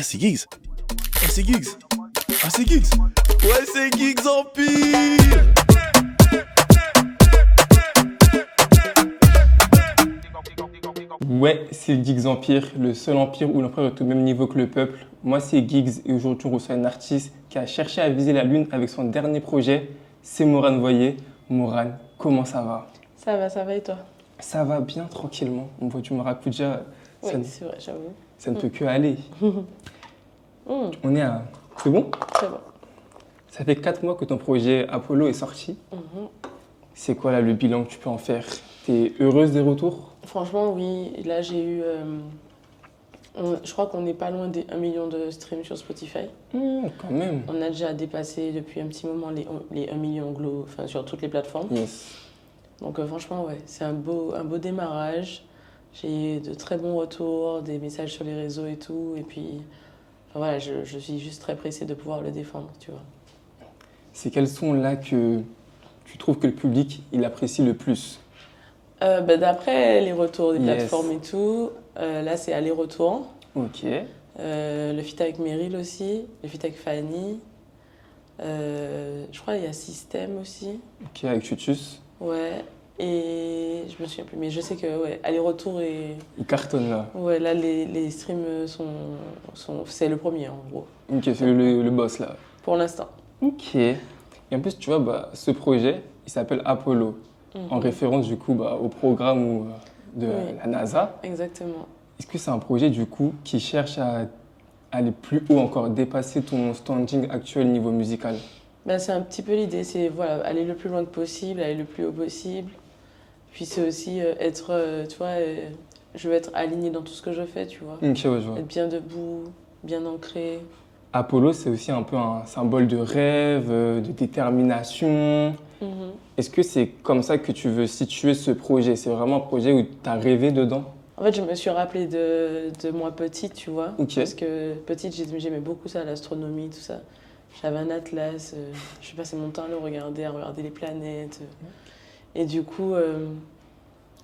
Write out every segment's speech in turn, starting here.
c'est Giggs. C'est Giggs. C'est Giggs. Ouais, c'est Giggs Empire. Ouais, c'est Giggs Empire, le seul empire où l'empereur est au même niveau que le peuple. Moi, c'est Giggs et aujourd'hui, on reçoit un artiste qui a cherché à viser la lune avec son dernier projet, c'est Morane Voyer. Morane, comment ça va? Ça va et toi? Ça va bien, tranquillement. On voit du maracuja, Oui, ça, c'est vrai, j'avoue. ça ne peut que aller. Mm, On est à... C'est bon? c'est bon. Ça fait 4 mois que ton projet Apollo est sorti. Mhm. C'est quoi là le bilan que tu peux en faire? T'es heureuse des retours? Franchement, oui. Là, j'ai eu. Je crois qu'on n'est pas loin des 1 million de streams sur Spotify. Quand même. On a déjà dépassé depuis un petit moment les 1 million enfin, sur toutes les plateformes. Yes. Donc, franchement, ouais, c'est un beau démarrage. J'ai eu de très bons retours, des messages sur les réseaux et tout. Et puis, enfin, voilà, je suis juste très pressée de pouvoir le défendre, tu vois. C'est quels sont là que tu trouves que le public il apprécie le plus? D'après les retours des Yes. plateformes et tout, là c'est aller-retour. Ok. Le feat avec Meryl aussi, le feat avec Fanny. Je crois qu'il y a System aussi. Ok, avec Tutus. Ouais. Et je me souviens plus, mais je sais que ouais, aller-retour et. Il cartonne là. Ouais, là les streams c'est le premier en gros, Ok, c'est le boss là. pour l'instant. Ok. Et en plus, tu vois, ce projet, il s'appelle Apollo, en Mhm. référence du coup au programme de Oui. la NASA. Exactement. Est-ce que c'est un projet du coup qui cherche à aller plus haut encore, dépasser ton standing actuel niveau musical? Ben, c'est un petit peu l'idée, c'est voilà, aller le plus loin que possible, aller le plus haut possible. Puis c'est aussi être, tu vois, je veux être alignée dans tout ce que je fais, tu vois. Ok, ouais, je vois. Être bien debout, bien ancré. Apollo, c'est aussi un peu un symbole de rêve, de détermination. Mhm. Est-ce que c'est comme ça que tu veux situer ce projet? C'est vraiment un projet où tu as rêvé dedans? En fait, je me suis rappelée de moi petite, tu vois. Ok. Parce que petite, j'aimais beaucoup ça, l'astronomie, tout ça. J'avais un atlas, je passais mon temps à le regarder, à regarder les planètes. Et du coup,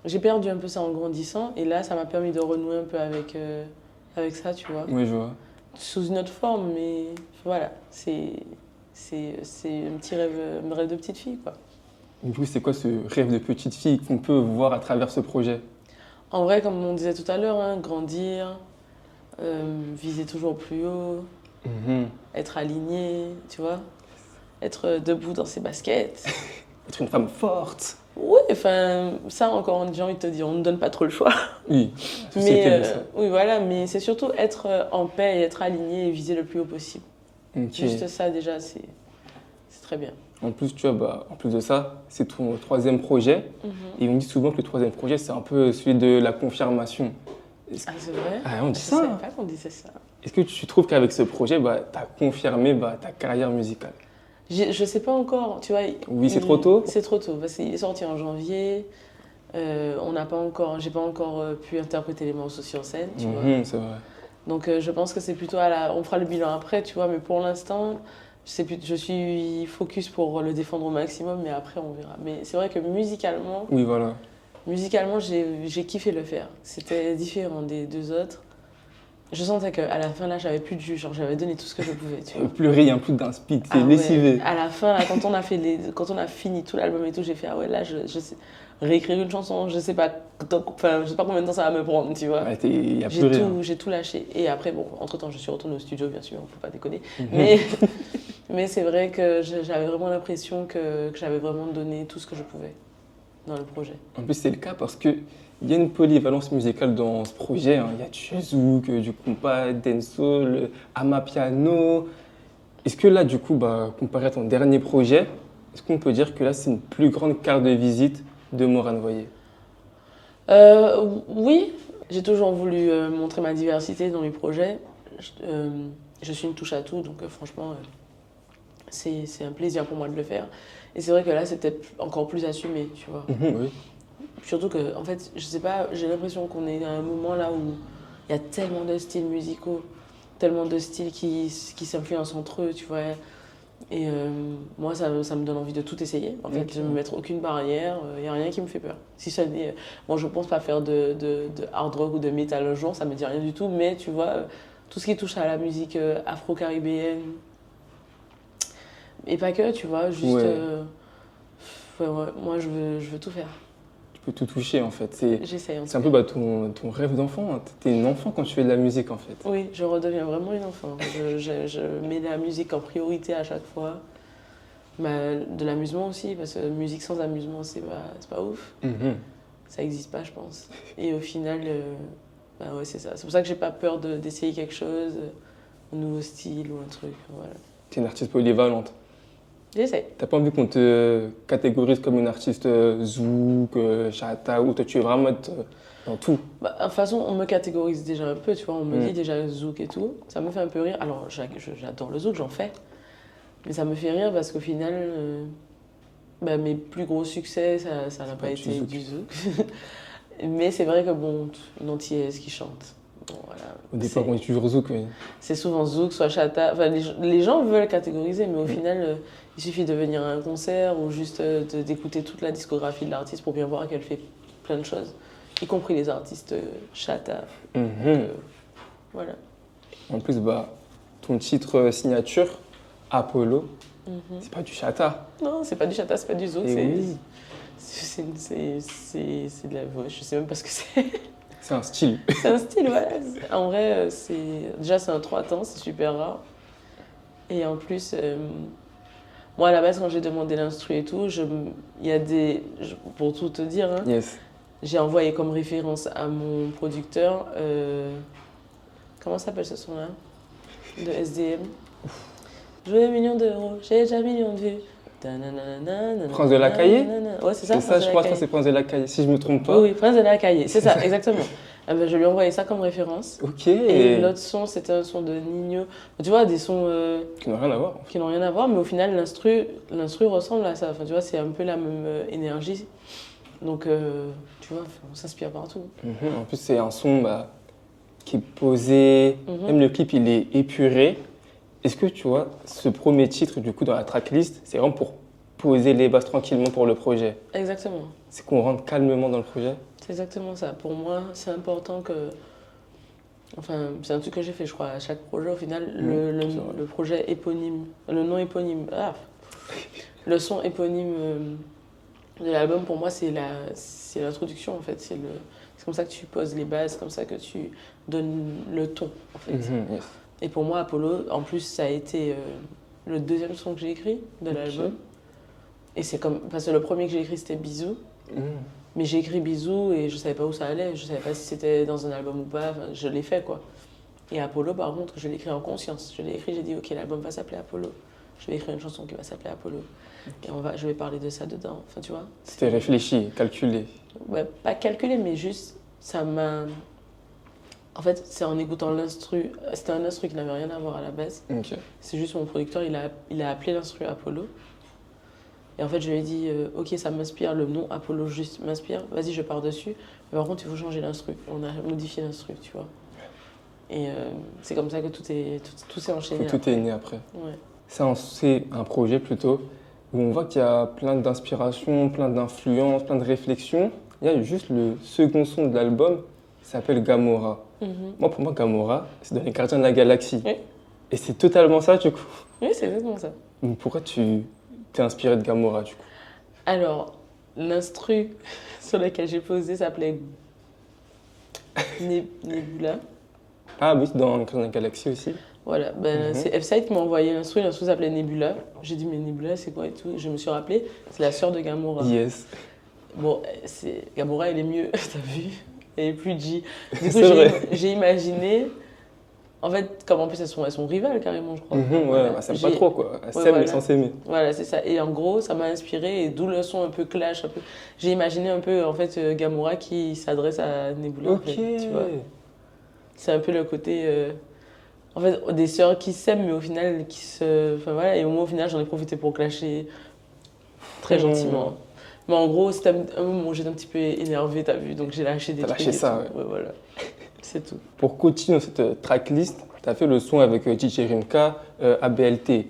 j'ai perdu un peu ça en grandissant. Et là, ça m'a permis de renouer un peu avec ça, tu vois. Oui, je vois. Sous une autre forme, mais voilà, c'est un petit rêve, un rêve de petite fille, quoi. Du coup, c'est quoi ce rêve de petite fille qu'on peut voir à travers ce projet? En vrai, comme on disait tout à l'heure, hein, grandir, viser toujours plus haut, être aligné, tu vois, être debout dans ses baskets. Être une femme forte. Oui, enfin, ça encore, j'ai envie de te dire, on ne donne pas trop le choix. Oui, Mais société de ça. oui, voilà, mais c'est surtout être en paix et être aligné et viser le plus haut possible. Ok. Juste ça, déjà, c'est très bien. En plus, tu vois, en plus de ça, c'est ton troisième projet. Et on dit souvent que le troisième projet, c'est un peu celui de la confirmation. Ah, c'est vrai? Ah, on dit Je ça. savais pas qu'on disait ça. Est-ce que tu trouves qu'avec ce projet, tu as confirmé ta carrière musicale? Je sais pas encore, tu vois. Oui, c'est trop tôt? C'est trop tôt, parce qu'il est sorti en janvier. J'ai pas encore pu interpréter les morceaux sur scène, tu vois. C'est vrai. Donc je pense que c'est plutôt on fera le bilan après, tu vois. Mais pour l'instant, je suis focus pour le défendre au maximum, mais après on verra. Mais c'est vrai que musicalement, Oui, voilà. j'ai kiffé le faire. C'était différent des deux autres. Je sentais qu'à la fin, là, j'avais plus de jus. Genre, j'avais donné tout ce que je pouvais, tu vois. Pleurer, il y a un peu d'inspi, c'est Ah ouais. lessivé. À la fin, là, quand on a fini tout l'album et tout, j'ai fait, ah ouais, là, je sais, réécrire une chanson, je sais pas, enfin, je sais pas combien de temps ça va me prendre, tu vois. Ouais, il y a plus rien. J'ai tout lâché. Et après, bon, entre-temps, je suis retournée au studio, bien sûr, faut pas déconner. Mhm. Mais c'est vrai que j'avais vraiment l'impression que j'avais vraiment donné tout ce que je pouvais dans le projet. En plus, c'est le cas parce qu'il y a une polyvalence musicale dans ce projet. Hein. Il y a du zouk, du compas, dancehall, amapiano. Est-ce que là, du coup, comparé à ton dernier projet, est-ce qu'on peut dire que là, c'est une plus grande carte de visite de Morane Voyer? Oui, j'ai toujours voulu montrer ma diversité dans mes projets. Je suis une touche à tout, donc franchement, c'est un plaisir pour moi de le faire. Et c'est vrai que là, c'est peut-être encore plus assumé, tu vois. Oui. Surtout que, en fait, je sais pas, j'ai l'impression qu'on est à un moment là où il y a tellement de styles musicaux, tellement de styles qui s'influencent entre eux, tu vois. Et moi, ça me donne envie de tout essayer. En fait, de me mettre aucune barrière, il n'y a rien qui me fait peur. Si ça moi, je pense pas faire de hard rock ou de métal un jour, ça me dit rien du tout, mais tu vois, tout ce qui touche à la musique afro-caribéenne. Et pas que, tu vois, juste. Ouais. Moi, je veux tout faire. Tu peux tout toucher en fait. J'essaye en tout C'est un peu ton rêve d'enfant. Hein. T'es une enfant quand tu fais de la musique en fait. Oui, je redeviens vraiment une enfant. Je mets la musique en priorité à chaque fois. De l'amusement aussi, parce que musique sans amusement, c'est pas ouf. Ça n'existe pas, je pense. Et au final, ouais, c'est ça. C'est pour ça que j'ai pas peur d'essayer quelque chose, un nouveau style ou un truc. Voilà. T'es une artiste polyvalente. J'essaye. T'as pas envie qu'on te catégorise comme une artiste zouk, chata, ou toi tu es vraiment dans tout. De toute façon, on me catégorise déjà un peu, tu vois. On me dit déjà zouk et tout. Ça me fait un peu rire. Alors, j'adore le zouk, j'en fais. Mais ça me fait rire parce qu'au final, mes plus gros succès, ça n'a pas été du zouk. Mais c'est vrai que bon, une antillaise qui chante. Bon, voilà. Au départ, on est toujours zouk, oui. C'est souvent zouk, soit chata. Enfin, les gens veulent catégoriser, mais au final, il suffit de venir à un concert ou juste d'écouter toute la discographie de l'artiste pour bien voir qu'elle fait plein de choses, y compris les artistes chata. Donc, voilà. En plus, ton titre signature, Apollo, c'est pas du chata. Non, c'est pas du chata, c'est pas du zouk. Et oui. C'est de la voix, je sais même pas ce que c'est. C'est un style. C'est un style, voilà. En vrai, déjà c'est un 3 temps, c'est super rare. Et en plus, moi à la base, quand j'ai demandé l'instru et tout, pour tout te dire, hein, Yes. j'ai envoyé comme référence à mon producteur, comment s'appelle ce son-là? De SDM. Je veux 1 million d'euros, j'ai déjà 1 million de vues. Prince de la Cahier? Ouais, c'est ça. C'est ça, je crois que c'est Prince de la Cahier, si je me trompe pas. Oui, Prince de la Cahier, c'est ça, exactement. Je lui ai envoyé ça comme référence. Ok. Et l'autre son, c'était un son de Nino. Tu vois, des sons Qui n'ont rien à voir. qui n'ont rien à voir, mais au final, l'instru ressemble à ça. Enfin, tu vois, c'est un peu la même énergie. Donc, tu vois, on s'inspire partout. En plus, c'est un son qui est posé. Même le clip, il est épuré. Est-ce que tu vois, ce premier titre, du coup, dans la tracklist, c'est vraiment pour poser les bases tranquillement pour le projet? Exactement. C'est qu'on rentre calmement dans le projet? C'est exactement ça. Pour moi, c'est important que. Enfin, c'est un truc que j'ai fait, je crois, à chaque projet. Au final, le projet éponyme, le nom éponyme, le son éponyme de l'album, pour moi, c'est l'introduction, en fait. C'est comme ça que tu poses les bases, comme ça que tu donnes le ton, en fait. Yes. Et pour moi, Apollo, en plus, ça a été le 2e son que j'ai écrit de l'album. Et c'est parce que le premier que j'ai écrit, c'était Bisous. Mais j'ai écrit Bisous et je savais pas où ça allait. Je savais pas si c'était dans un album ou pas. Enfin, je l'ai fait, quoi. Et Apollo, par contre, je l'ai écrit en conscience. Je l'ai écrit, j'ai dit, OK, l'album va s'appeler Apollo. Je vais écrire une chanson qui va s'appeler Apollo. Et je vais parler de ça dedans. Enfin, tu vois. C'était réfléchi, calculé. Ouais, pas calculé, mais juste, ça m'a... En fait, c'est en écoutant l'instru. C'était un instru qui n'avait rien à voir à la base. Ok. C'est juste mon producteur, il a appelé l'instru Apollo. Et en fait, je lui ai dit, OK, ça m'inspire, le nom Apollo juste m'inspire, vas-y, je pars dessus. Mais par contre, il faut changer l'instru. On a modifié l'instru, tu vois. Et c'est comme ça que tout s'est enchaîné. Tout est né après. Ouais. C'est un projet plutôt où on voit qu'il y a plein d'inspirations, plein d'influences, plein de réflexions. Il y a juste le second son de l'album qui s'appelle Gamora. Moi, pour moi, Gamora, c'est dans les Gardiens de la Galaxie. Oui. Et c'est totalement ça, du coup. Oui, c'est exactement ça. Donc, pourquoi tu t'es inspiré de Gamora, du coup? Alors, l'instru sur lequel j'ai posé s'appelait Nebula. Ah oui, dans les Gardiens de la Galaxie aussi. Voilà, c'est F-Side qui m'a envoyé l'instru s'appelait Nebula. J'ai dit, mais Nebula, c'est quoi et tout? Je me suis rappelé, c'est la sœur de Gamora. Yes. Bon, Gamora, elle est mieux, t'as vu? Elle est plus G. Du coup, C'est vrai. j'ai imaginé. En fait, comme en plus elles sont rivales carrément, je crois. Ouais, ça s'aime pas trop, quoi. Elles s'aiment mais sans s'aimer. Voilà, c'est ça. Et en gros, ça m'a inspiré, et d'où le son un peu clash. J'ai imaginé un peu, en fait, Gamora qui s'adresse à Nebula. Ok. En fait, tu vois. C'est un peu le côté. En fait, des sœurs qui s'aiment, mais au final, qui se. Enfin voilà, et moi, au final, j'en ai profité pour clasher très gentiment. Mais en gros, c'était un moment où j'étais un petit peu énervée, t'as vu, donc j'ai lâché des trucs. T'as lâché ça, ouais, voilà. C'est tout. Pour continuer cette tracklist, tu as fait le son avec DJ Rimka, ABLT.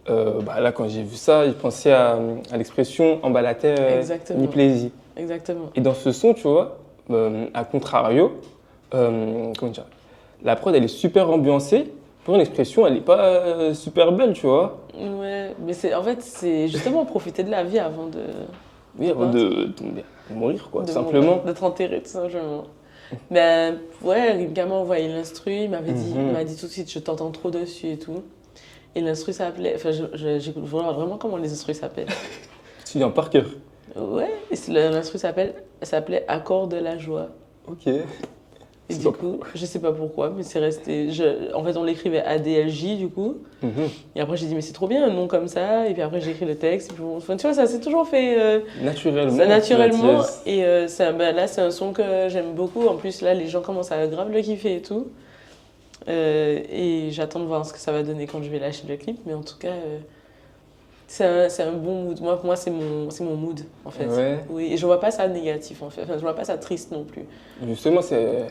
Là, quand j'ai vu ça, je pensais à l'expression embalater ni plaisir. Exactement. Et dans ce son, tu vois, à contrario, comment dire, la prod, elle est super ambiancée. Pour l'expression, elle est pas super belle, tu vois. Ouais, mais en fait, c'est justement profiter de la vie avant de, Oui, avant de mourir, quoi, tout simplement. d'être enterré, tout simplement. Ben ouais, Rimka m'a envoyé l'instru, il m'a dit tout de suite, je t'entends trop dessus et tout. Et l'instru s'appelait, enfin, j'écoute vraiment comment les instrus s'appellent. Tu viens par cœur. Ouais, et l'instru s'appelait Accord de la joie. Ok. Et du coup, je sais pas pourquoi, mais c'est resté. En fait, on l'écrivait ADLJ du coup. Et après, j'ai dit, mais c'est trop bien un nom comme ça. Et puis après, j'ai écrit le texte. Et puis, enfin, tu vois, ça s'est toujours fait Naturellement. naturellement. Et là, c'est un son que j'aime beaucoup. En plus, là, les gens commencent à grave le kiffer et tout. Et j'attends de voir ce que ça va donner quand je vais lâcher le clip. Mais en tout cas, c'est un bon mood. Moi c'est mon mood, en fait. Ouais. Oui, et je vois pas ça négatif, en fait. Enfin, je vois pas ça triste non plus. Justement, c'est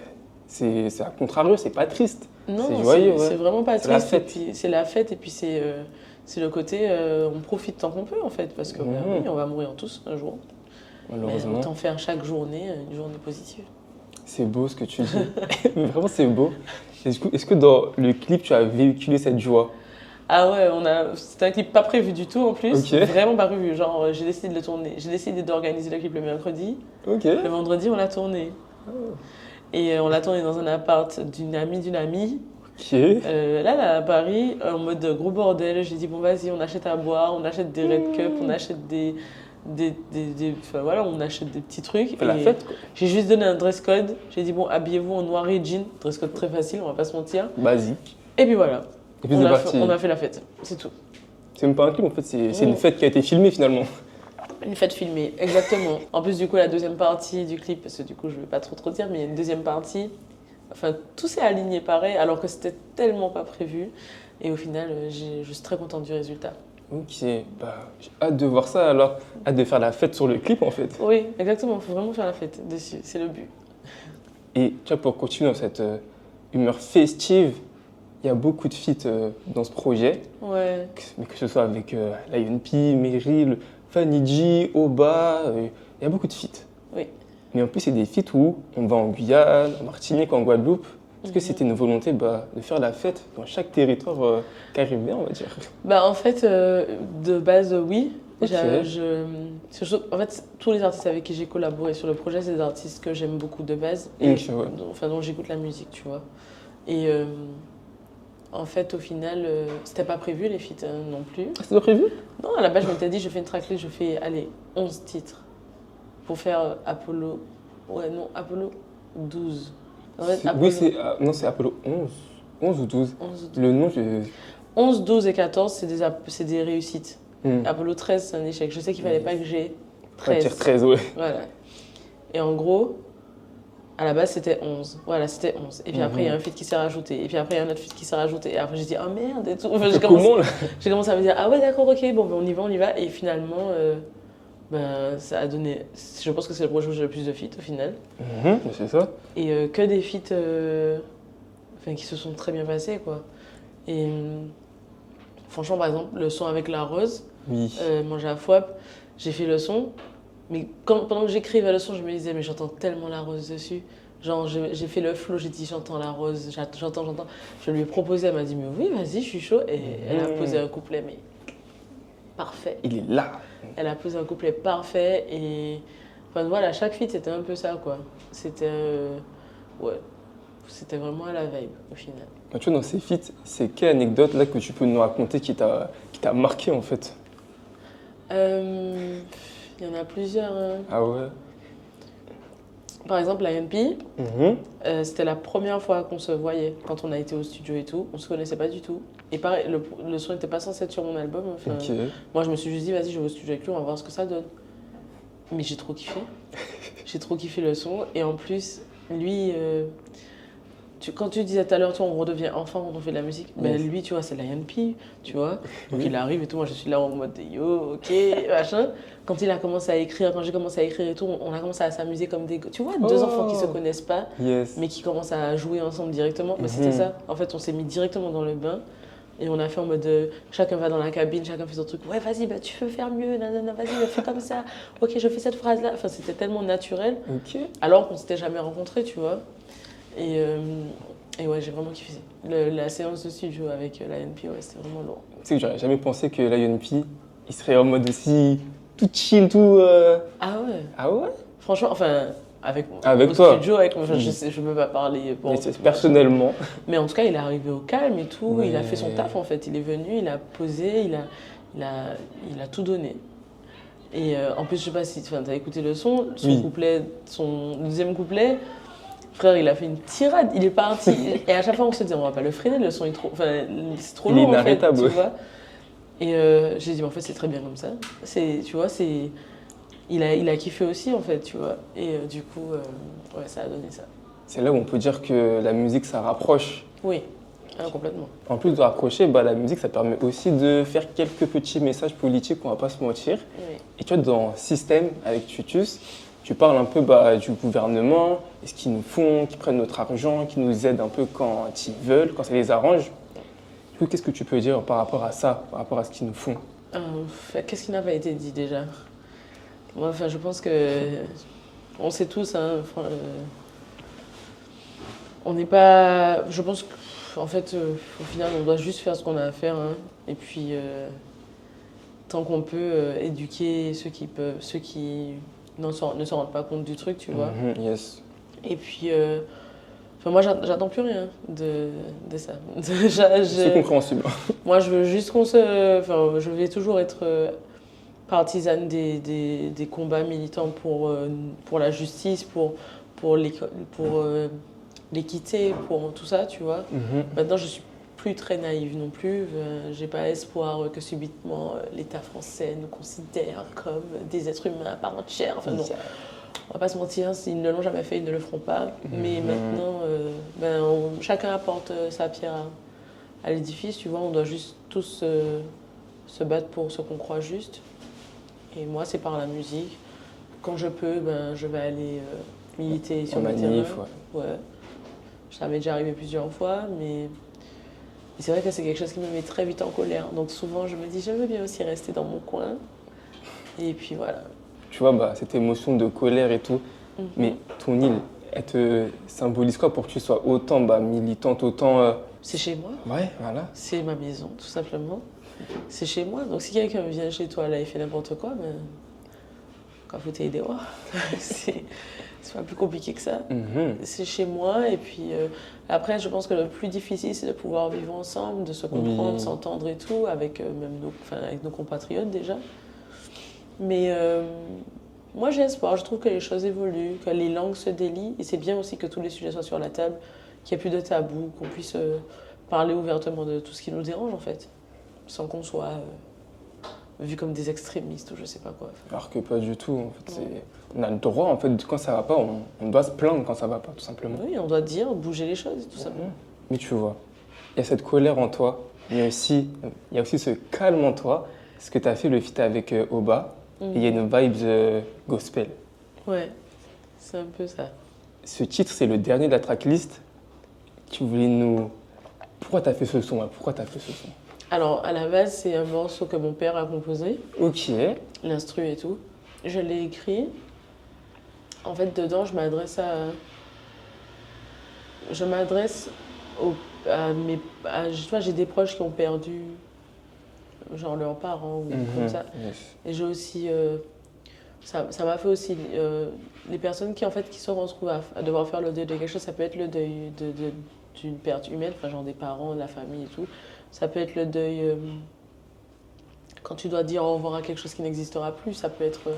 à contrario, c'est pas triste. Non, c'est joyeux. c'est vraiment pas C'est la triste. fête. C'est la fête et puis c'est le côté on profite tant qu'on peut en fait parce que oui, on va mourir tous un jour. Malheureusement. Mais autant faire chaque journée une journée positive. C'est beau ce que tu dis. Mais vraiment, c'est beau. Est-ce que dans le clip, tu as véhiculé cette joie? Ah ouais, c'était un clip pas prévu du tout en plus, Ok. vraiment pas prévu. Genre j'ai décidé de le tourner, j'ai décidé d'organiser le clip le mercredi. Ok. Le vendredi on l'a tourné. Et on l'a tourné dans un appart d'une amie. Ok. Là, à Paris, en mode gros bordel, j'ai dit bon vas-y, on achète à boire, on achète des Red Cup, on achète enfin voilà, on achète des petits trucs. Fait la Et fête, quoi. j'ai juste donné un dress code. J'ai dit bon, habillez-vous en noir et jean, dress code très facile, on va pas se mentir. Basique. Et puis voilà, Et puis c'est parti. on a fait la fête, c'est tout. C'est même pas un clip, en fait, c'est une fête qui a été filmée finalement. Une fête filmée, exactement. En plus, du coup, la deuxième partie du clip, parce que du coup, je vais pas trop dire, mais il y a une deuxième partie. Enfin, tout s'est aligné pareil, alors que c'était tellement pas prévu. Et au final, je suis très contente du résultat. Ok, bah, j'ai hâte de voir ça alors. Hâte de faire la fête sur le clip en fait. Oui, exactement, il faut vraiment faire la fête dessus, c'est le but. Et tu vois, pour continuer dans cette humeur festive, il y a beaucoup de feats dans ce projet. Ouais. Mais que ce soit avec Lion P, Meryl, Fanny G, Oba, il y a beaucoup de feats. Oui. Mais en plus, c'est des feats où on va en Guyane, en Martinique, en Guadeloupe. Est-ce que c'était une volonté de faire la fête dans chaque territoire caribéen, on va dire? Bah, en fait, de base, oui. Ok. En fait, tous les artistes avec qui j'ai collaboré sur le projet, c'est des artistes que j'aime beaucoup de base. Ok, ouais. Dont j'écoute la musique, tu vois. Et en fait, au final, c'était pas prévu les feats non plus. Ah, c'était pas prévu? Non, à la base, je m'étais dit, je fais une tracklist, je fais, allez, 11 titres pour faire Apollo. Ouais, non, Apollo 12. En fait, Oui, c'est Apollo 11. 11 ou 12? 11, Le nom, 11, 12 et 14, c'est des réussites. Hmm. Apollo 13, c'est un échec. Je sais qu'il fallait pas que j'ai On va 13. dire 13, ouais. Voilà. Et en gros, à la base, c'était 11. Voilà, c'était 11. Et puis après, il y a un feat qui s'est rajouté. Et puis après, il y a un autre feat qui s'est rajouté. Et après, j'ai dit, oh merde et tout. Enfin, Comment là? j'ai commencé à me dire, ah ouais, d'accord, ok, bon, ben, on y va. Et finalement, ben, ça a donné. Je pense que c'est le projet où j'ai le plus de feats au final. C'est ça. Et que des feats enfin, qui se sont très bien passés, quoi. Et franchement, par exemple, le son avec la Rose, Oui. Manger à Fouap, j'ai fait le son. Mais pendant que j'écrivais le son, je me disais, mais j'entends tellement la Rose dessus. Genre, j'ai fait le flow, j'ai dit, j'entends la Rose, j'entends. Je lui ai proposé, elle m'a dit, mais oui, vas-y, je suis chaud. Et elle a posé un couplet, mais parfait. Il est là. Elle a posé un couplet parfait. Et enfin, voilà, chaque feat, c'était un peu ça, quoi. C'était. Ouais. C'était vraiment à la vibe, au final. Quand tu vois, dans ces feats, c'est quelle anecdote là que tu peux nous raconter qui t'a marqué en fait? Il y en a plusieurs. Hein. Ah ouais? Par exemple, la MP, c'était la première fois qu'on se voyait quand on a été au studio et tout. On se connaissait pas du tout. Et pareil, le son n'était pas censé être sur mon album. Enfin, Ok. moi, je me suis juste dit, vas-y, je vais au studio avec lui, on va voir ce que ça donne. Mais j'ai trop kiffé. J'ai trop kiffé le son. Et en plus, lui, quand tu disais tout à l'heure, on redevient enfant quand on fait de la musique, ben lui, tu vois, c'est Lion P, tu vois. Donc il arrive et tout, moi je suis là en mode yo, ok, machin. Quand il a commencé à écrire, quand j'ai commencé à écrire et tout, on a commencé à s'amuser comme des... Tu vois, deux enfants qui se connaissent pas, mais qui commencent à jouer ensemble directement. Ben, c'était ça. En fait, on s'est mis directement dans le bain. Et on a fait en mode, chacun va dans la cabine, chacun fait son truc. Ouais, vas-y, bah, tu peux faire mieux, nanana, vas-y, fais comme ça. Ok, je fais cette phrase-là. Enfin, c'était tellement naturel. Ok. Alors qu'on s'était jamais rencontrés, tu vois. Et Et ouais, j'ai vraiment kiffé. La séance de studio avec l'INP, ouais, c'était vraiment lourd. Tu sais que j'aurais jamais pensé que l'INP, il serait en mode aussi tout chill, tout. Ah ouais. Ah ouais? Franchement, enfin, Avec au toi. studio, avec moi, je peux pas parler Mais personnellement. Mais en tout cas, il est arrivé au calme et tout. Ouais. Il a fait son taf en fait. Il est venu, il a posé, il a tout donné. Et en plus, je sais pas si tu as écouté le son, Oui. son deuxième couplet. Frère, il a fait une tirade, il est parti. Et à chaque fois, on se dit, on va pas le freiner, le son est trop. Enfin, c'est trop Il est long. inarrêtable, en fait, ouais. tu vois. Et j'ai dit, en fait, c'est très bien comme ça. Tu vois, il a kiffé aussi, en fait, tu vois. Et du coup, ouais, ça a donné ça. C'est là où on peut dire que la musique, ça rapproche. Oui, complètement. En plus de rapprocher, bah, la musique, ça permet aussi de faire quelques petits messages politiques, on va pas se mentir. Oui. Et tu vois, dans Système, avec Tutus, tu parles un peu bah, du gouvernement, et ce qu'ils nous font, qu'ils prennent notre argent, qu'ils nous aident un peu quand ils veulent, quand ça les arrange. Du coup, qu'est-ce que tu peux dire par rapport à ça, par rapport à ce qu'ils nous font? Qu'est-ce qui n'a pas été dit déjà? Moi, enfin, je pense que on sait tous, hein, on n'est pas. Je pense qu'en fait, au final, on doit juste faire ce qu'on a à faire, hein, et puis tant qu'on peut éduquer ceux qui ne se rendent pas compte du truc, tu vois. Yes. Et puis, enfin, moi, j'attends plus rien de ça. C'est compréhensible. Moi, je veux juste enfin, je vais toujours être partisane des combats militants pour la justice, pour l'équité, pour tout ça, tu vois. Maintenant, je suis plus très naïve non plus. J'ai pas espoir que subitement l'État français nous considère comme des êtres humains à part entière. Enfin, non. On va pas se mentir, s'ils ne l'ont jamais fait, ils ne le feront pas. Mais maintenant, chacun apporte sa pierre à l'édifice, tu vois. On doit juste tous se battre pour ce qu'on croit juste. Et moi, c'est par la musique. Quand je peux, je vais aller militer sur le terrain. Ouais. Ça m'est déjà arrivé plusieurs fois, mais c'est vrai que c'est quelque chose qui me met très vite en colère. Donc souvent, je me dis, je veux bien aussi rester dans mon coin. Et puis voilà. Tu vois, bah, cette émotion de colère et tout, mais ton île, elle te symbolise quoi pour que tu sois autant militante, autant... C'est chez moi. Ouais, voilà. C'est ma maison, tout simplement. C'est chez moi. Donc si quelqu'un vient chez toi, là, il fait n'importe quoi, quand faut t'aider, c'est pas plus compliqué que ça. C'est chez moi. Et puis après, je pense que le plus difficile, c'est de pouvoir vivre ensemble, de se comprendre, s'entendre et tout, avec avec nos compatriotes déjà. Mais moi, j'ai espoir. Je trouve que les choses évoluent, que les langues se délient. Et c'est bien aussi que tous les sujets soient sur la table, qu'il n'y ait plus de tabou, qu'on puisse parler ouvertement de tout ce qui nous dérange, en fait. Sans qu'on soit vu comme des extrémistes ou je sais pas quoi. Alors que pas du tout. En fait, on a le droit, en fait, quand ça va pas, on doit se plaindre quand ça va pas, tout simplement. Oui, on doit dire, bouger les choses, tout simplement. Mais tu vois, il y a cette colère en toi, mais aussi, il y a aussi ce calme en toi. Ce que tu as fait, le feat avec Oba. Et il y a une vibe gospel. Ouais, c'est un peu ça. Ce titre, c'est le dernier de la tracklist. Tu voulais nous... Pourquoi tu as fait ce son? Pourquoi tu as fait ce son? Alors, à la base, c'est un morceau que mon père a composé. Ok. L'instru et tout. Je l'ai écrit. En fait, dedans, je m'adresse tu vois, j'ai des proches qui ont perdu genre leurs parents ou comme ça. Yes. Et j'ai aussi ça m'a fait aussi les personnes qui se retrouvent à devoir faire le deuil de quelque chose. Ça peut être le deuil d'une perte humaine, enfin genre des parents, de la famille et tout. Ça peut être le deuil quand tu dois dire au revoir à quelque chose qui n'existera plus. Ça peut être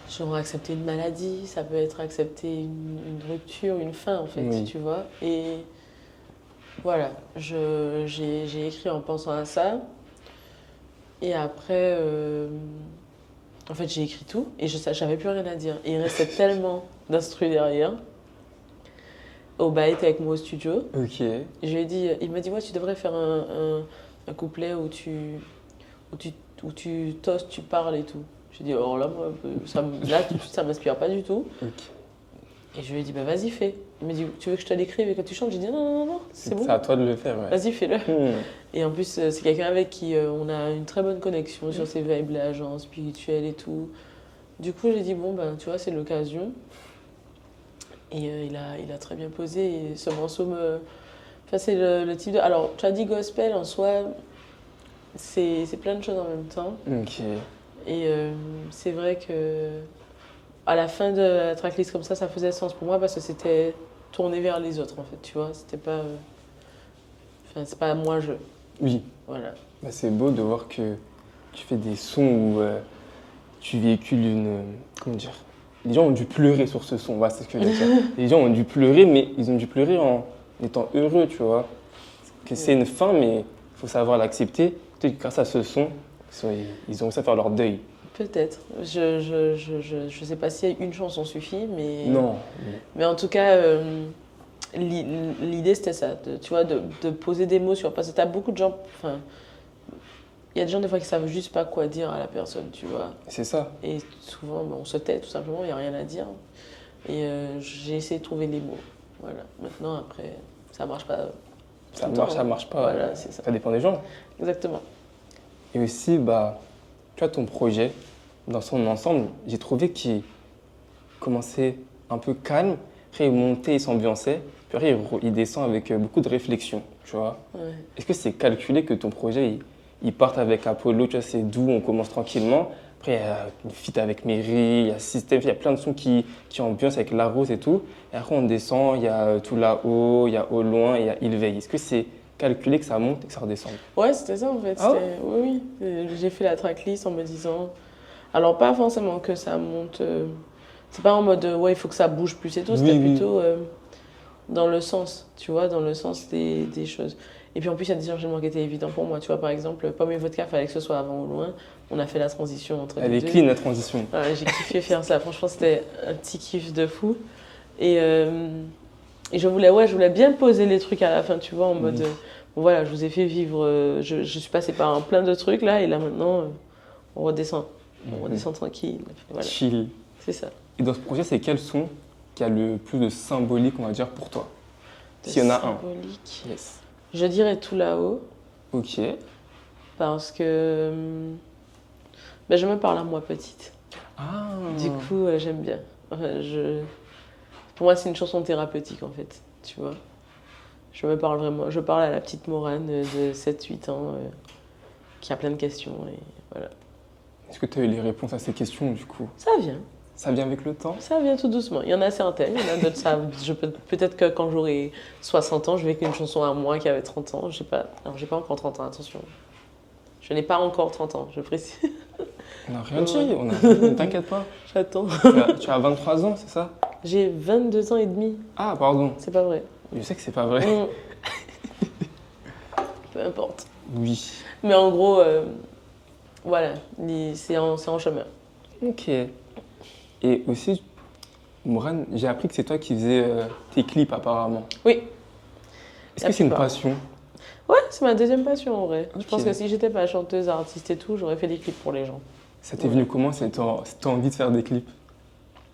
genre accepter une maladie, ça peut être accepter une rupture, une fin en fait, tu vois. Et voilà, j'ai écrit en pensant à ça. Et après, en fait, j'ai écrit tout et j'avais plus rien à dire. Et il restait tellement d'instru derrière. Oba était avec moi au studio. Ok. Et je lui ai dit, il m'a dit, ouais, tu devrais faire un couplet où tu tosses, tu parles et tout. J'ai dit, oh là, moi, là tout de suite, ça m'inspire pas du tout. Ok. Et je lui ai dit, bah vas-y, fais. Il m'a dit, tu veux que je te l'écrive et que tu chantes? J'ai dit, non, c'est bon. C'est à toi de le faire, ouais. Vas-y, fais-le. Et en plus, c'est quelqu'un avec qui on a une très bonne connexion sur ces vibes-là, genre spirituelles et tout. Du coup, j'ai dit, bon, tu vois, c'est l'occasion. Et il a très bien posé. Et ce morceau Enfin, c'est le type de... Alors, tu as dit gospel, en soi, c'est plein de choses en même temps. Ok. Et c'est vrai que à la fin de la tracklist comme ça faisait sens pour moi parce que c'était tourné vers les autres, en fait, tu vois. C'était pas... Enfin, c'est pas moi, je... Oui. Voilà. Bah, c'est beau de voir que tu fais des sons où tu véhicules une... comment dire? Les gens ont dû pleurer sur ce son, voilà, c'est ce que je veux dire. Les gens ont dû pleurer, mais ils ont dû pleurer en étant heureux, tu vois. Que c'est une fin, mais il faut savoir l'accepter. Peut-être que grâce à ce son, ils ont réussi à faire leur deuil. Peut-être. Je sais pas si une chanson suffit, mais... Non. Mais en tout cas, l'idée c'était ça, tu vois, de poser des mots sur... Parce que t'as beaucoup de gens... Enfin, il y a des gens des fois qui savent juste pas quoi dire à la personne, tu vois. C'est ça. Et souvent, on se tait tout simplement, il n'y a rien à dire. Et j'ai essayé de trouver les mots. Voilà. Maintenant, après, ça marche pas. Ça tout le marche, temps, ça hein. marche pas. Voilà, c'est ça. Ça dépend des gens. Exactement. Et aussi, bah, tu vois, ton projet, dans son ensemble, j'ai trouvé qu'il commençait un peu calme, après il montait, il s'ambiançait, puis après il descend avec beaucoup de réflexion, tu vois. Ouais. Est-ce que c'est calculé que ton projet, il parte avec Apollo, tu vois, c'est doux, on commence tranquillement. Après, il y a une feat avec Mary, il y a System, il y a plein de sons qui ambiancent avec La Rose et tout. Et après, on descend, il y a Tout là-haut, il y a Au loin, et il y a Il veille. Est-ce que c'est calculé que ça monte et que ça redescende? Ouais, c'était ça en fait. Ah ouais Oui, oui. J'ai fait la tracklist en me disant. Alors, pas forcément que ça monte. C'est pas en mode ouais, il faut que ça bouge plus et tout. C'était Oui, oui. plutôt dans le sens, tu vois, dans le sens des choses. Et puis en plus, il y a des enchaînements qui étaient évidents pour moi. Tu vois, par exemple, Pomme et Vodka, fallait que ce soit avant ou loin. On a fait la transition entre Elle les est deux. clean, la transition. Voilà, j'ai kiffé faire ça. Franchement, c'était un petit kiff de fou. Et je voulais bien poser les trucs à la fin, tu vois, en mode, bon, voilà, je vous ai fait vivre, je suis passée par plein de trucs là, et là maintenant, on redescend. On redescend tranquille. Voilà, Chill. c'est ça. Et dans ce projet, c'est quel son qui a le plus de symbolique, on va dire, pour toi? S'il y en a un. Symbolique. Yes. Je dirais Tout là-haut, Ok. parce que ben, je me parle à moi petite. Ah. Du coup, j'aime bien. Enfin, pour moi, c'est une chanson thérapeutique en fait, tu vois. Je me parle vraiment. Je parle à la petite Morane de 7-8 ans qui a plein de questions et voilà. Est-ce que tu as eu les réponses à ces questions du coup? Ça vient. Ça vient avec le temps? Ça vient tout doucement. Il y en a certaines, il y en a d'autres. Peut-être que quand j'aurai 60 ans, je vais écrire une chanson à moi qui avait 30 ans. Alors, j'ai pas encore 30 ans, attention. Je n'ai pas encore 30 ans, je précise. On n'a rien dit, ne t'inquiète pas. J'attends. Tu as 23 ans, c'est ça? J'ai 22 ans et demi. Ah, pardon. C'est pas vrai. Je sais que c'est pas vrai. Peu importe. Oui. Mais en gros, voilà, c'est en chemin. Ok. Et aussi, Mourane, j'ai appris que c'est toi qui faisais tes clips apparemment. Oui. Est-ce que c'est une passion? Ouais, c'est ma deuxième passion en vrai. Ok. Je pense que si j'étais pas chanteuse, artiste et tout, j'aurais fait des clips pour les gens. Ça t'est venu comment cette envie de faire des clips?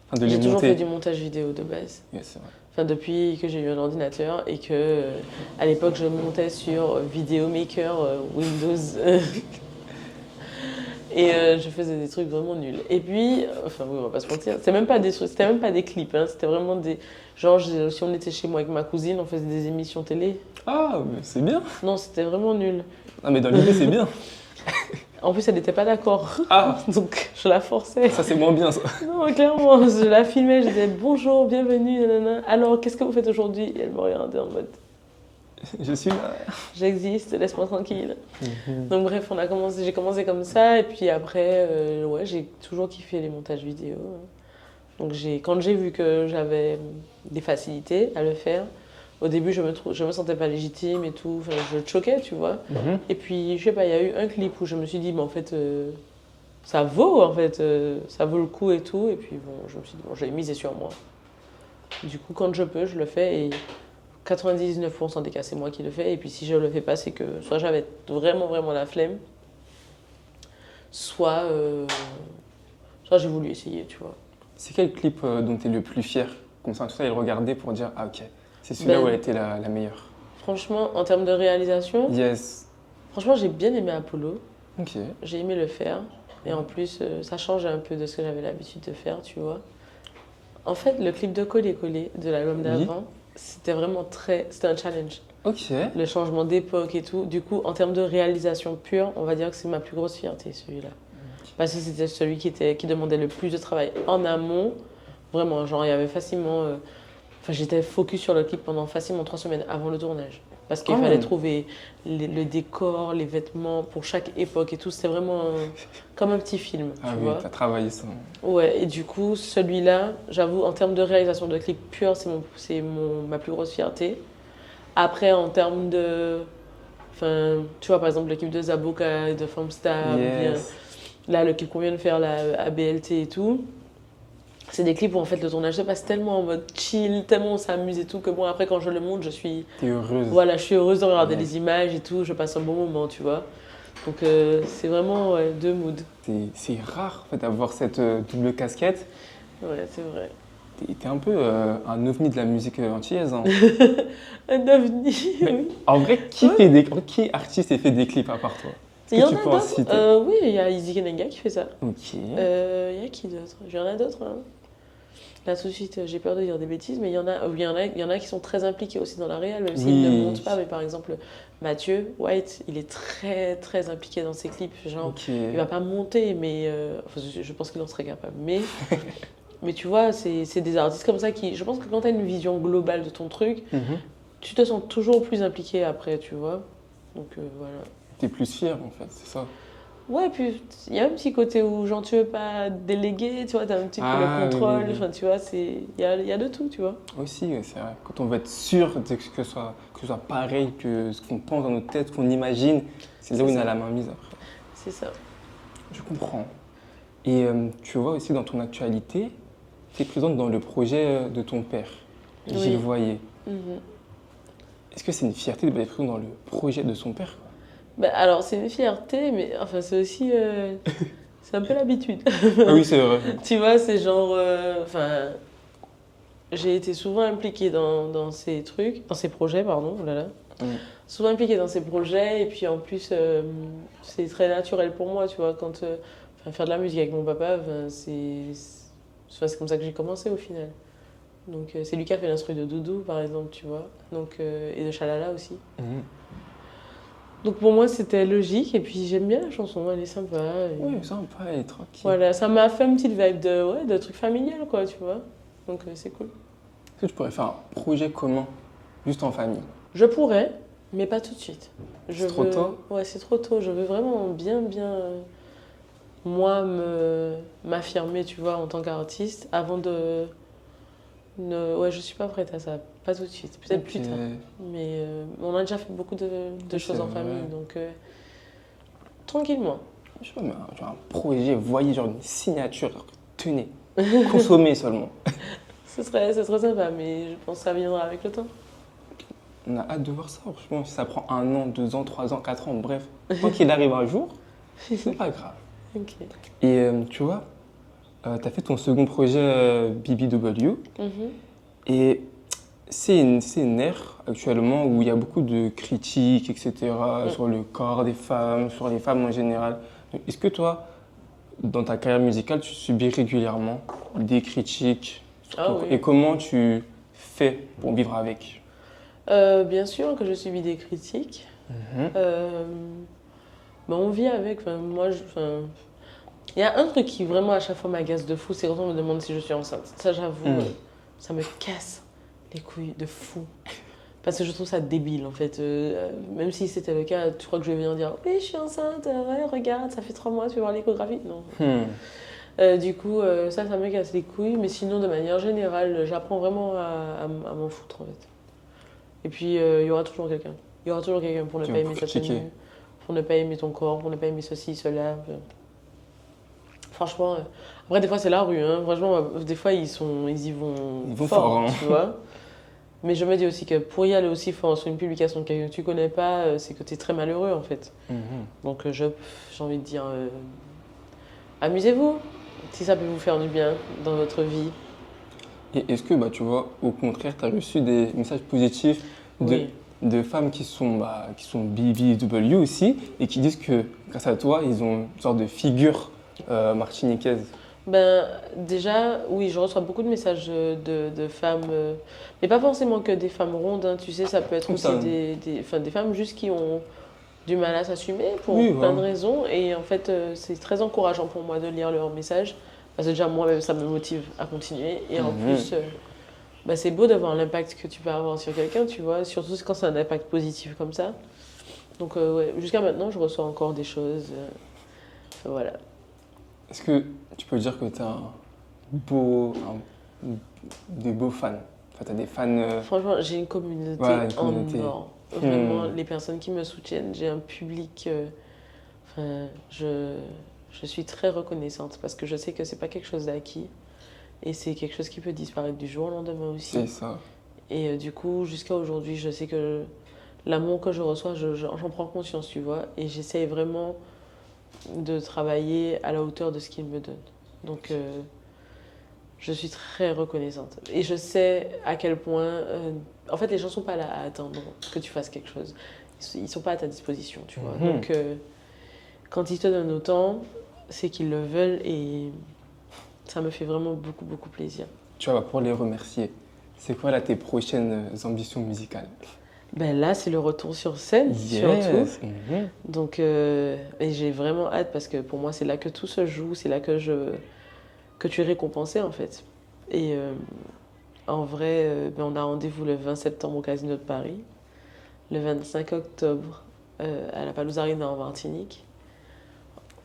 Enfin, de les J'ai toujours monter? fait du montage vidéo de base. Oui, c'est vrai. Enfin, depuis que j'ai eu un ordinateur et que à l'époque je montais sur Videomaker, Windows. Et je faisais des trucs vraiment nuls. Et puis, enfin oui, on va pas se mentir, c'était même pas des trucs, c'était même pas des clips, hein, c'était vraiment des... Genre, si on était chez moi avec ma cousine, on faisait des émissions télé. Ah, mais c'est bien. Non, c'était vraiment nul. Non, mais dans l'idée, c'est bien. En plus, elle n'était pas d'accord. Ah, Donc, je la forçais. ça c'est moins bien ça. Non, clairement, je la filmais, je disais bonjour, bienvenue, nanana. Alors, qu'est-ce que vous faites aujourd'hui? Et elle me regardait en mode Je suis là. j'existe, laisse-moi tranquille. Donc, bref, j'ai commencé comme ça, et puis après, ouais, j'ai toujours kiffé les montages vidéo. Donc, quand j'ai vu que j'avais des facilités à le faire, au début, je me sentais pas légitime et tout, enfin, je choquais, tu vois. Et puis, je sais pas, il y a eu un clip où je me suis dit, mais en fait, ça vaut, ça vaut le coup et tout. Et puis, bon, je me suis dit, bon, je vais miser sur moi. Du coup, quand je peux, je le fais et 99% des cas, c'est moi qui le fais. Et puis, si je le fais pas, c'est que soit j'avais vraiment, vraiment la flemme, soit j'ai voulu essayer, tu vois. C'est quel clip dont tu es le plus fier? Comme ça, tout ça, il regardait pour dire, ah ok, c'est celui-là où elle était la meilleure. Franchement, en termes de réalisation, Yes. franchement, j'ai bien aimé Apollo. Ok. J'ai aimé le faire. Et en plus, ça change un peu de ce que j'avais l'habitude de faire, tu vois. En fait, le clip de Coller Coller de l'album d'avant, c'était vraiment c'était un challenge. Ok. le changement d'époque et tout. Du coup, en termes de réalisation pure, on va dire que c'est ma plus grosse fierté, celui-là. Parce que c'était celui qui demandait le plus de travail en amont. Vraiment, genre, il y avait facilement. Enfin, j'étais focus sur le clip pendant facilement 3 semaines avant le tournage. Parce qu'il Quand fallait même. trouver le décor, les vêtements pour chaque époque et tout. C'était vraiment comme un petit film, Ah tu oui, vois. t'as travaillé ça. Ouais, et du coup, celui-là, j'avoue, en termes de réalisation de clip pur, ma plus grosse fierté. Après, en termes de. Enfin, tu vois, par exemple, l'équipe de Zabuka et de Formstar, ou bien Yes. là, le clip qu'on vient de faire, là, à BLT et tout. C'est des clips où en fait le tournage se passe tellement en mode chill, tellement on s'amuse et tout, que bon, après, quand je le monte, T'es heureuse. voilà, je suis heureuse de regarder Ouais. les images et tout, je passe un bon moment, tu vois. Donc, c'est vraiment ouais, deux moods. C'est rare en fait, d'avoir cette double casquette. Ouais, c'est vrai. T'es un peu un ovni de la musique antillaise. Hein. Un ovni, Mais oui. en vrai, qui artiste a fait des clips à part toi? Il Est-ce y que en tu a peux en d'autres. citer? Oui, il y a Izzy Kenenga qui fait ça. Ok. Il y a qui d'autre? Il y en a d'autres. Hein. Là tout de suite, j'ai peur de dire des bêtises, mais il y en a qui sont très impliqués aussi dans la réal, même s'ils ne Oui. montent pas. Mais par exemple, Mathieu White, il est très très impliqué dans ses clips. Genre, Ok. il va pas monter, mais enfin, je pense qu'il en serait capable. Mais tu vois, c'est des artistes comme ça qui. Je pense que quand tu as une vision globale de ton truc, Mhm. tu te sens toujours plus impliqué après, tu vois. Donc voilà. T'es plus fier en fait, c'est ça. Ouais, puis il y a un petit côté où, genre, tu veux pas déléguer, tu vois, t'as un petit peu le Ah, oui, contrôle, oui, oui. enfin, tu vois, il y a de tout, tu vois. Aussi, ouais, c'est vrai. Quand on veut être sûr que ce soit pareil que ce qu'on pense dans notre tête, qu'on imagine, c'est là où C'est on a ça. la main mise après. C'est ça. Je comprends. Et tu vois aussi dans ton actualité, tu es présente dans le projet de ton père, Oui. Gilles Voyer. Mhm. Est-ce que c'est une fierté d'être présente dans le projet de son père? Bah, alors, c'est une fierté, mais enfin, c'est aussi. C'est un peu l'habitude. Ah oui, c'est vrai. Tu vois, c'est genre. Enfin, j'ai été souvent impliquée dans ces trucs, dans ces projets, pardon, oh là là. Mm. Souvent impliquée dans ces projets, et puis en plus, c'est très naturel pour moi, tu vois, quand. Enfin, faire de la musique avec mon papa, enfin, c'est comme ça que j'ai commencé au final. Donc, c'est lui qui a fait l'instru de Doudou, par exemple, tu vois. Donc, et de Chalala aussi. Mhm. Donc, pour moi, c'était logique. Et puis, j'aime bien la chanson, elle est sympa. Et Oui, sympa et tranquille. voilà, ça m'a fait une petite vibe de truc familial, quoi, tu vois. Donc, c'est cool. Est-ce que tu pourrais faire un projet commun, juste en famille? Je pourrais, mais pas tout de suite. C'est trop tôt? Ouais, c'est trop tôt. Je veux vraiment bien, moi, m'affirmer, tu vois, en tant qu'artiste, avant de. Ouais, je suis pas prête à ça. Pas tout de suite. Peut-être plus Ok. tard. Mais on a déjà fait beaucoup de Oui, choses c'est en vrai. famille, donc tranquillement. Je sais pas, mais genre un projet, voyez, genre une signature, alors que tenez, consommez seulement. Ce serait sympa, mais je pense que ça viendra avec le temps. On a hâte de voir ça, franchement. Si ça prend 1 an, 2 ans, 3 ans, 4 ans, bref. Tant qu'il arrive un jour, c'est pas grave. Ok. Et tu vois, tu as fait ton second projet BBW. Mhm. Et c'est une ère actuellement où il y a beaucoup de critiques, etc., sur le corps des femmes, sur les femmes en général. Donc, est-ce que toi, dans ta carrière musicale, tu subis régulièrement des critiques sur Ah ton corps? oui. Et comment tu fais pour vivre avec? Bien sûr que je subis des critiques. Mais on vit avec. Enfin, il y a un truc qui vraiment à chaque fois m'agace de fou, c'est quand on me demande si je suis enceinte. Ça, j'avoue, ça me casse les couilles de fou. Parce que je trouve ça débile en fait. Même si c'était le cas, tu crois que je vais venir dire oui, je suis enceinte, ouais, regarde, ça fait 3 mois, tu vas voir l'échographie. Non. Du coup, ça me casse les couilles. Mais sinon, de manière générale, j'apprends vraiment à m'en foutre en fait. Et puis, il y aura toujours quelqu'un. Il y aura toujours quelqu'un pour ne Qui pas va aimer ta critiquer. tenue, pour ne pas aimer ton corps, pour ne pas aimer ceci, cela. Franchement, après, des fois, c'est la rue. Hein. Franchement, des fois, ils y vont, Ils vont fort, hein. tu vois. Mais je me dis aussi que pour y aller aussi fort sur une publication de quelqu'un que tu connais pas, c'est que tu es très malheureux en fait. Donc, j'ai envie de dire, amusez-vous, si ça peut vous faire du bien dans votre vie. Et est-ce que, tu vois, au contraire, tu as reçu des messages positifs Oui. de femmes qui sont BBW aussi et qui disent que grâce à toi, ils ont une sorte de figure martiniquaise? Ben, déjà, oui, je reçois beaucoup de messages de femmes, mais pas forcément que des femmes rondes, hein, tu sais, ça peut être Comme aussi ça. enfin, des femmes juste qui ont du mal à s'assumer pour Oui, plein de voilà. raisons. Et en fait, c'est très encourageant pour moi de lire leurs messages, parce que déjà, moi-même, ça me motive à continuer. Et en Mhm. plus, bah, c'est beau d'avoir l'impact que tu peux avoir sur quelqu'un, tu vois, surtout quand c'est un impact positif comme ça. Donc, ouais, jusqu'à maintenant, je reçois encore des choses. Voilà. Est-ce que tu peux dire que tu as des beaux fans? Enfin, tu as des fans. Franchement, j'ai une communauté Voilà, une communauté. en or. Vraiment, les personnes qui me soutiennent, j'ai un public. Enfin, je suis très reconnaissante parce que je sais que c'est pas quelque chose d'acquis et c'est quelque chose qui peut disparaître du jour au lendemain aussi. C'est ça. Et du coup, jusqu'à aujourd'hui, je sais que l'amour que je reçois, j'en prends conscience, tu vois, et j'essaye vraiment de travailler à la hauteur de ce qu'ils me donnent. Donc, je suis très reconnaissante. Et je sais à quel point. En fait, les gens ne sont pas là à attendre que tu fasses quelque chose. Ils ne sont pas à ta disposition, tu vois. Mhm. Donc, quand ils te donnent autant, c'est qu'ils le veulent et ça me fait vraiment beaucoup, beaucoup plaisir. Tu vois, pour les remercier, c'est quoi là tes prochaines ambitions musicales? Ben là, c'est le retour sur scène, surtout. Yes. Mhm. Donc, et j'ai vraiment hâte parce que pour moi, c'est là que tout se joue, c'est là que tu es récompensé en fait. Et en vrai, ben, on a rendez-vous le 20 septembre au Casino de Paris, le 25 octobre à la Palouze Arena en Martinique.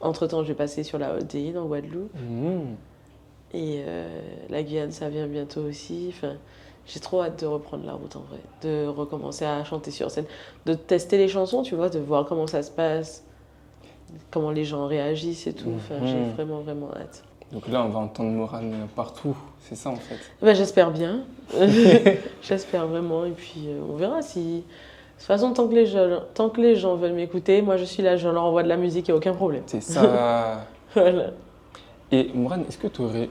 Entre-temps, je vais passer sur la Haute des Îles en Guadeloupe. Mhm. Et la Guyane, ça vient bientôt aussi. Enfin, j'ai trop hâte de reprendre la route en vrai, de recommencer à chanter sur scène, de tester les chansons, tu vois, de voir comment ça se passe, comment les gens réagissent et tout. Enfin, j'ai Mhm. vraiment, vraiment hâte. Donc là, on va entendre Morane partout, c'est ça en fait. Ben, j'espère bien. J'espère vraiment. Et puis, on verra si. De toute façon, tant que les gens veulent m'écouter, moi je suis là, je leur envoie de la musique, il n'y a aucun problème. C'est ça. Voilà. Et Morane, est-ce que tu aurais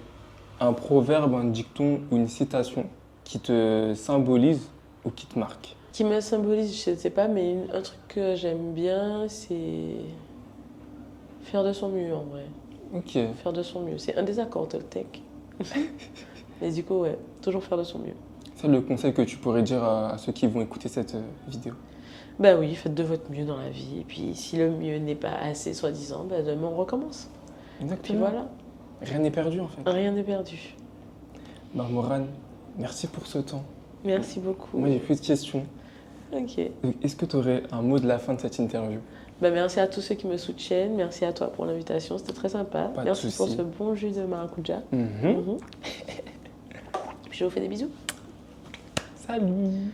un proverbe, un dicton ou une citation qui te symbolise ou qui te marque? Qui me symbolise, je ne sais pas, mais un truc que j'aime bien, c'est faire de son mieux en vrai. Ok. Faire de son mieux. C'est un des accords Toltec. Et du coup, ouais, toujours faire de son mieux. C'est le conseil que tu pourrais dire à ceux qui vont écouter cette vidéo. Bah oui, faites de votre mieux dans la vie. Et puis, si le mieux n'est pas assez, soi-disant, bah demain on recommence. Puis Exactement. voilà, Rien n'est perdu en fait. rien n'est perdu. Bah Morane, merci pour ce temps. Merci beaucoup. Moi j'ai plus de questions. Ok. Donc, est-ce que tu aurais un mot de la fin de cette interview? Bah merci à tous ceux qui me soutiennent. Merci à toi pour l'invitation, c'était très sympa. Pas de Merci pour souci. ce bon jus de maracuja. Mhm. Mhm. Puis je vous fais des bisous. Salut.